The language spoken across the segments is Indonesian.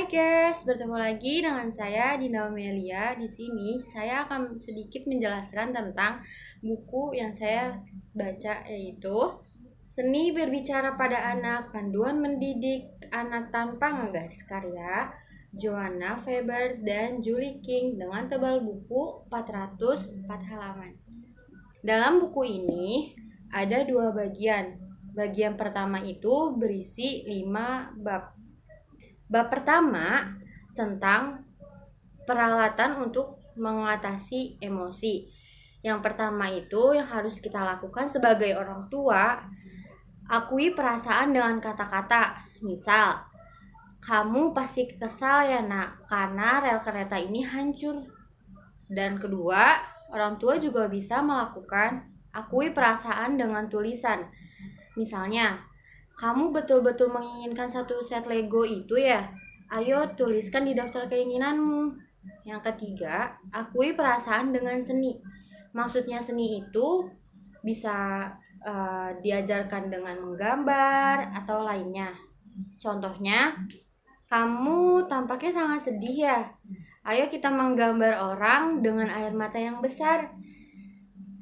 Guys, bertemu lagi dengan saya Dinda Melia. Di sini saya akan sedikit menjelaskan tentang buku yang saya baca, yaitu Seni Berbicara pada Anak, Panduan Mendidik Anak Tanpa Ngegas, karya Joanna Faber dan Julie King, dengan tebal buku 404 halaman. Dalam buku ini ada 2 bagian. Bagian pertama itu berisi 5 bab. Bab pertama tentang peralatan untuk mengatasi emosi. Yang pertama itu yang harus kita lakukan sebagai orang tua, akui perasaan dengan kata-kata. Misal, kamu pasti kesal ya nak, karena rel kereta ini hancur. Dan kedua, orang tua juga bisa melakukan akui perasaan dengan tulisan. Misalnya, kamu betul-betul menginginkan satu set Lego itu ya? Ayo tuliskan di daftar keinginanmu. Yang ketiga, akui perasaan dengan seni. Maksudnya seni itu bisa diajarkan dengan menggambar atau lainnya. Contohnya, kamu tampaknya sangat sedih ya? Ayo kita menggambar orang dengan air mata yang besar.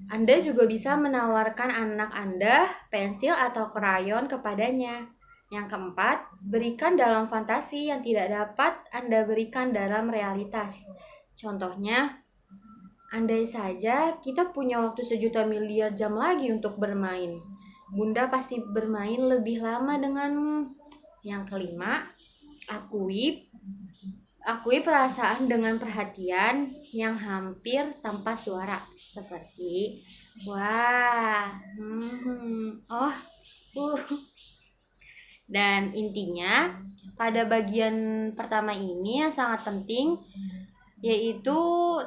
Anda juga bisa menawarkan anak Anda pensil atau krayon kepadanya. Yang keempat, berikan dalam fantasi yang tidak dapat Anda berikan dalam realitas. Contohnya, andai saja kita punya waktu 1.000.000.000 jam lagi untuk bermain. Bunda pasti bermain lebih lama denganmu. Yang kelima, akui perasaan dengan perhatian yang hampir tanpa suara, seperti wah, oh, Dan intinya pada bagian pertama ini yang sangat penting, yaitu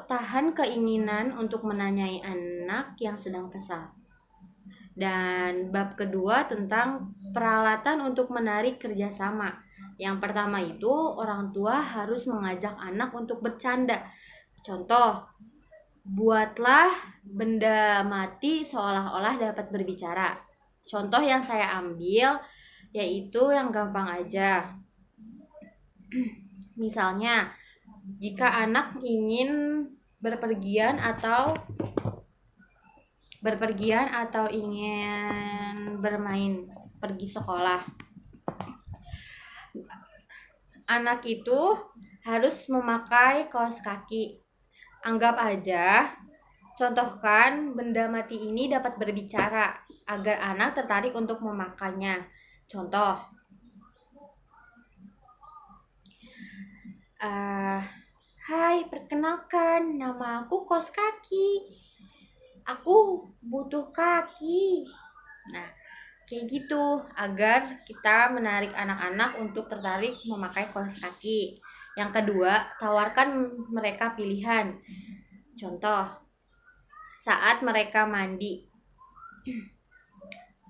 tahan keinginan untuk menanyai anak yang sedang kesal. Dan bab kedua tentang peralatan untuk menarik kerjasama. Yang pertama itu orang tua harus mengajak anak untuk bercanda. Contoh, buatlah benda mati seolah-olah dapat berbicara. Contoh yang saya ambil yaitu yang gampang aja. Misalnya, jika anak ingin berpergian atau ingin bermain, pergi sekolah, anak itu harus memakai kaos kaki. Anggap aja, contohkan benda mati ini dapat berbicara agar anak tertarik untuk memakainya. Contoh, hai, perkenalkan, nama aku kaos kaki. Aku butuh kaki. Nah, kayak gitu, agar kita menarik anak-anak untuk tertarik memakai kaos kaki. Yang kedua, tawarkan mereka pilihan. Contoh, saat mereka mandi.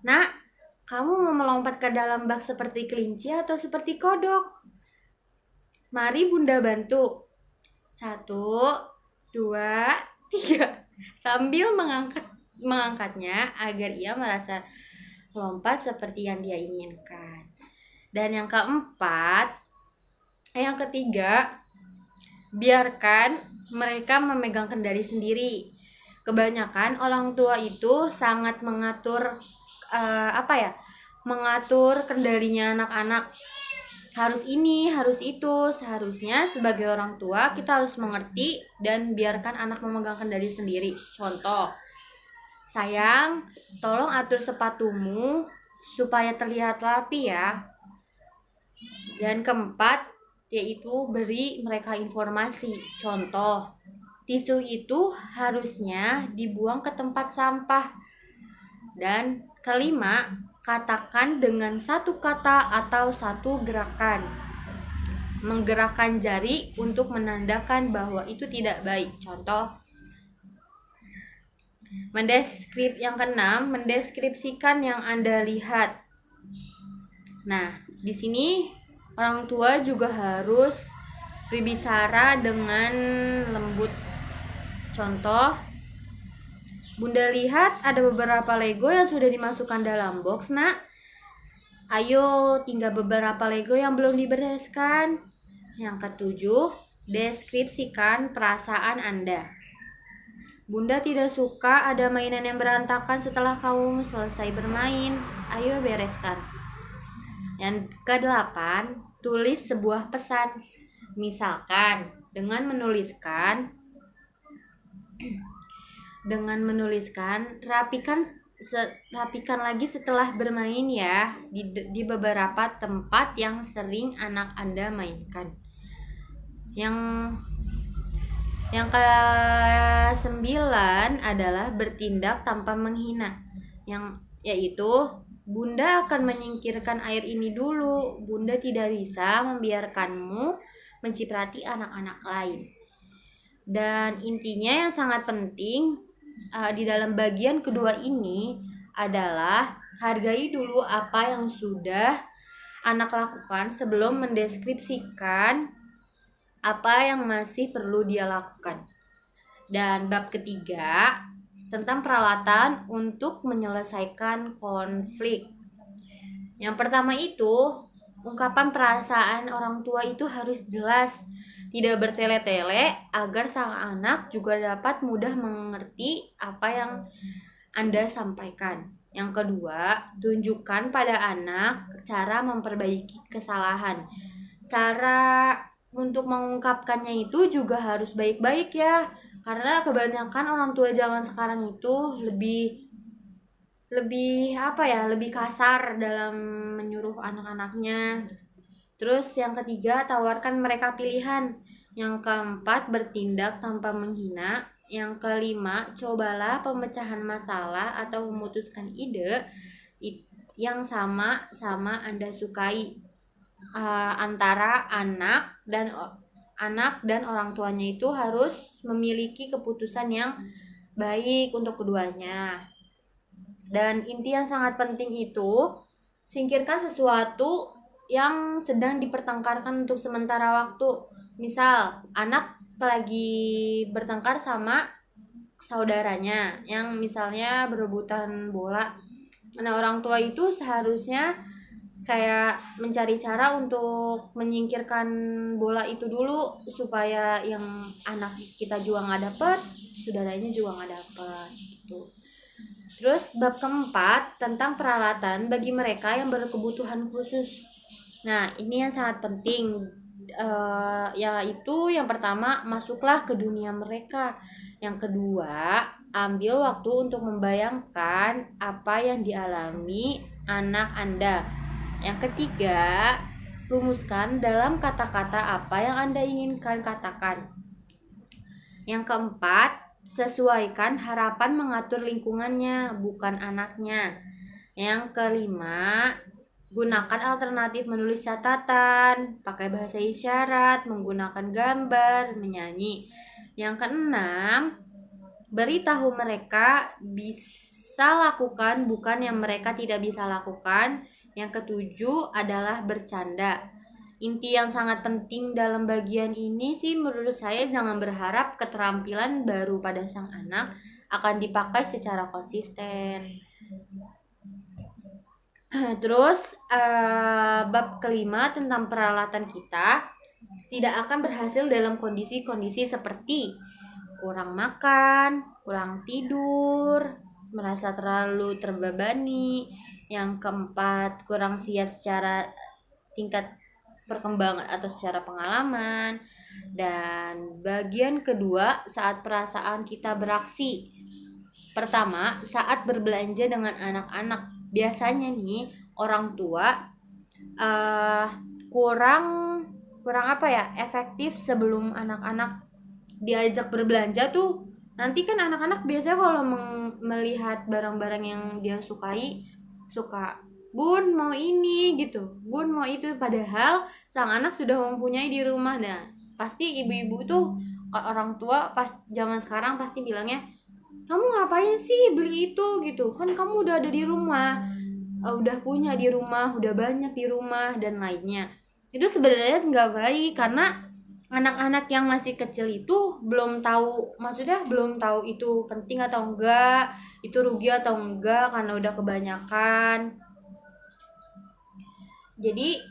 Nak, kamu mau melompat ke dalam bak seperti kelinci atau seperti kodok? Mari Bunda bantu. 1, 2, 3. Sambil mengangkatnya agar ia merasa lompat seperti yang dia inginkan. Dan yang ketiga, biarkan mereka memegang kendali sendiri. Kebanyakan orang tua itu sangat mengatur kendalinya anak-anak. Harus ini, harus itu. Seharusnya sebagai orang tua kita harus mengerti dan biarkan anak memegang kendali sendiri. Contoh, sayang, tolong atur sepatumu supaya terlihat rapi ya. Dan keempat, yaitu beri mereka informasi. Contoh, tisu itu harusnya dibuang ke tempat sampah. Dan kelima, katakan dengan satu kata atau satu gerakan. Menggerakkan jari untuk menandakan bahwa itu tidak baik. Contoh, yang keenam, mendeskripsikan yang Anda lihat. Nah, di sini orang tua juga harus berbicara dengan lembut. Contoh, Bunda lihat ada beberapa Lego yang sudah dimasukkan dalam box, nak. Ayo, tinggal beberapa Lego yang belum dibereskan. Yang ketujuh, deskripsikan perasaan Anda. Bunda tidak suka ada mainan yang berantakan setelah kamu selesai bermain. Ayo bereskan. Yang kedelapan, tulis sebuah pesan. Misalkan dengan menuliskan rapikan lagi setelah bermain ya di beberapa tempat yang sering anak Anda mainkan. Yang ke-9 adalah bertindak tanpa menghina. Yaitu Bunda akan menyingkirkan air ini dulu. Bunda tidak bisa membiarkanmu menciprati anak-anak lain. Dan intinya yang sangat penting di dalam bagian kedua ini adalah hargai dulu apa yang sudah anak lakukan sebelum mendeskripsikan apa yang masih perlu dia lakukan. Dan bab ketiga tentang peralatan untuk menyelesaikan konflik. Yang pertama itu, ungkapan perasaan orang tua itu harus jelas, tidak bertele-tele agar sang anak juga dapat mudah mengerti apa yang Anda sampaikan. Yang kedua, tunjukkan pada anak cara memperbaiki kesalahan. Cara untuk mengungkapkannya itu juga harus baik-baik ya, karena kebanyakan orang tua zaman sekarang itu lebih kasar dalam menyuruh anak-anaknya. Terus yang ketiga, tawarkan mereka pilihan. Yang keempat, bertindak tanpa menghina. Yang kelima, cobalah pemecahan masalah atau memutuskan ide yang sama Anda sukai. Antara anak dan orang tuanya itu harus memiliki keputusan yang baik untuk keduanya. Dan inti yang sangat penting itu, singkirkan sesuatu yang sedang dipertengkarkan untuk sementara waktu. Misal anak lagi bertengkar sama saudaranya yang misalnya berebutan bola. Nah, orang tua itu seharusnya kayak mencari cara untuk menyingkirkan bola itu dulu supaya yang anak kita juga nggak dapet, saudaranya juga nggak dapet gitu. Terus bab keempat tentang peralatan bagi mereka yang berkebutuhan khusus. Nah, ini yang sangat penting, yaitu yang pertama, masuklah ke dunia mereka. Yang kedua, ambil waktu untuk membayangkan apa yang dialami anak Anda. Yang ketiga, rumuskan dalam kata-kata apa yang Anda inginkan katakan. Yang keempat, sesuaikan harapan mengatur lingkungannya, bukan anaknya. Yang kelima, gunakan alternatif menulis catatan, pakai bahasa isyarat, menggunakan gambar, menyanyi. Yang keenam, beritahu mereka bisa lakukan bukan yang mereka tidak bisa lakukan. Yang ketujuh adalah bercanda. Inti yang sangat penting dalam bagian ini sih menurut saya, jangan berharap keterampilan baru pada sang anak akan dipakai secara konsisten. Terus bab kelima tentang peralatan kita tidak akan berhasil dalam kondisi-kondisi seperti kurang makan, kurang tidur, merasa terlalu terbebani. Yang keempat, kurang siap secara tingkat perkembangan atau secara pengalaman. Dan bagian kedua, saat perasaan kita beraksi. Pertama, saat berbelanja dengan anak-anak. Biasanya nih orang tua kurang efektif sebelum anak-anak diajak berbelanja tuh. Nanti kan anak-anak biasanya kalau melihat barang-barang yang dia sukai, suka, "Bun mau ini," gitu, "Bun mau itu," padahal sang anak sudah mempunyai di rumah. Nah, pasti ibu-ibu tuh, orang tua pas zaman sekarang pasti bilangnya, "Kamu ngapain sih beli itu?" gitu, "Kan kamu udah ada di rumah, udah punya di rumah, udah banyak di rumah," dan lainnya. Itu sebenarnya nggak baik, karena anak-anak yang masih kecil itu belum tahu itu penting atau enggak, itu rugi atau enggak, karena udah kebanyakan. Jadi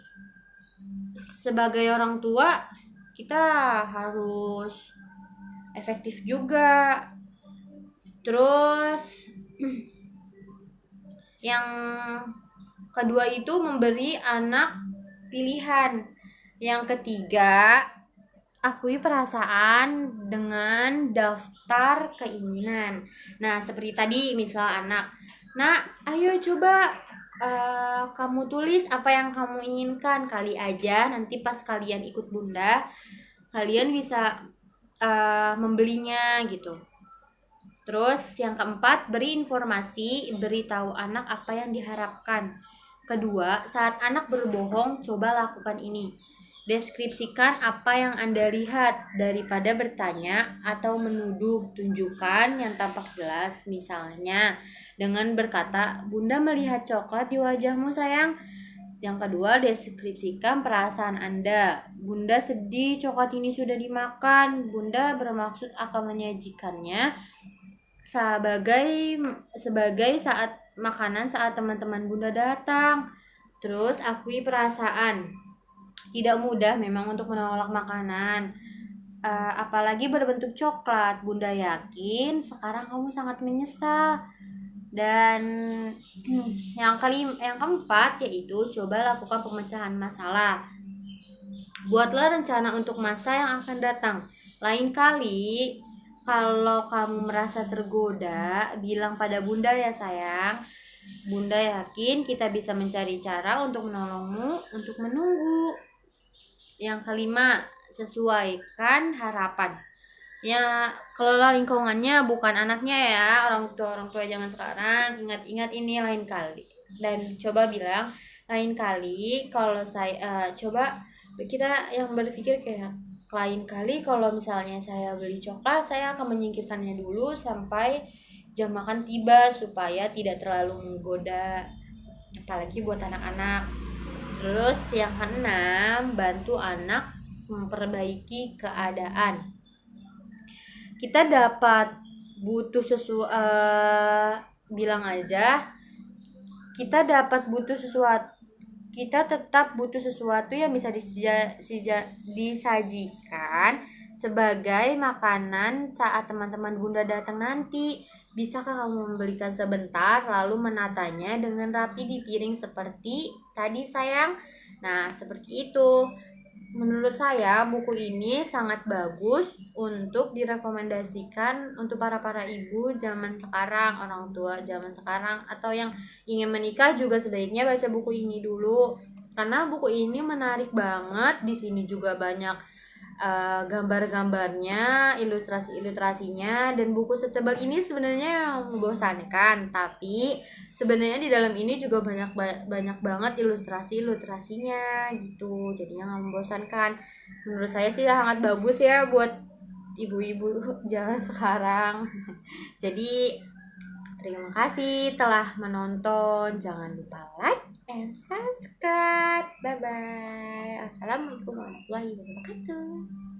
sebagai orang tua kita harus efektif juga. Terus yang kedua itu memberi anak pilihan. Yang ketiga, akui perasaan dengan daftar keinginan. Nah, seperti tadi misal anak, "Nak, ayo coba kamu tulis apa yang kamu inginkan. Kali aja nanti pas kalian ikut bunda, kalian bisa membelinya," gitu. Terus yang keempat, beri informasi, beritahu anak apa yang diharapkan. Kedua, saat anak berbohong, coba lakukan ini. Deskripsikan apa yang Anda lihat daripada bertanya atau menuduh. Tunjukkan yang tampak jelas, misalnya dengan berkata, "Bunda melihat coklat di wajahmu, sayang." Yang kedua, deskripsikan perasaan Anda. "Bunda sedih, coklat ini sudah dimakan." Bunda bermaksud akan menyajikannya sebagai saat makanan saat teman-teman Bunda datang. Terus akui perasaan. Tidak mudah memang untuk menolak makanan, apalagi berbentuk coklat. Bunda yakin sekarang kamu sangat menyesal. Dan yang keempat yaitu coba lakukan pemecahan masalah. Buatlah rencana untuk masa yang akan datang. Lain kali kalau kamu merasa tergoda, bilang pada Bunda ya sayang. Bunda yakin kita bisa mencari cara untuk menolongmu untuk menunggu. Yang kelima, sesuaikan harapan. Ya, kelola lingkungannya bukan anaknya ya, orang tua zaman sekarang. Ingat-ingat ini lain kali. Dan coba bilang, lain kali kalau saya coba kita yang berpikir kayak, lain kali kalau misalnya saya beli coklat, saya akan menyingkirkannya dulu sampai jam makan tiba supaya tidak terlalu menggoda, apalagi buat anak-anak. Terus yang keenam, bantu anak memperbaiki keadaan. Kita dapat butuh bilang aja, kita tetap butuh sesuatu yang bisa disajikan sebagai makanan saat teman-teman Bunda datang nanti. Bisakah kamu membelikan sebentar lalu menatanya dengan rapi di piring seperti tadi sayang? Nah, seperti itu. Menurut saya buku ini sangat bagus untuk direkomendasikan untuk para ibu zaman sekarang, orang tua zaman sekarang, atau yang ingin menikah juga sebaiknya baca buku ini dulu karena buku ini menarik banget. Di sini juga banyak gambar-gambarnya, ilustrasinya, dan buku setebal ini sebenarnya membosankan, tapi sebenarnya di dalam ini juga banyak banget ilustrasinya gitu, jadinya nggak membosankan. Menurut saya sih sangat bagus ya buat ibu-ibu zaman sekarang. Jadi terima kasih telah menonton, jangan lupa like and subscribe. Bye bye. Assalamualaikum warahmatullahi wabarakatuh.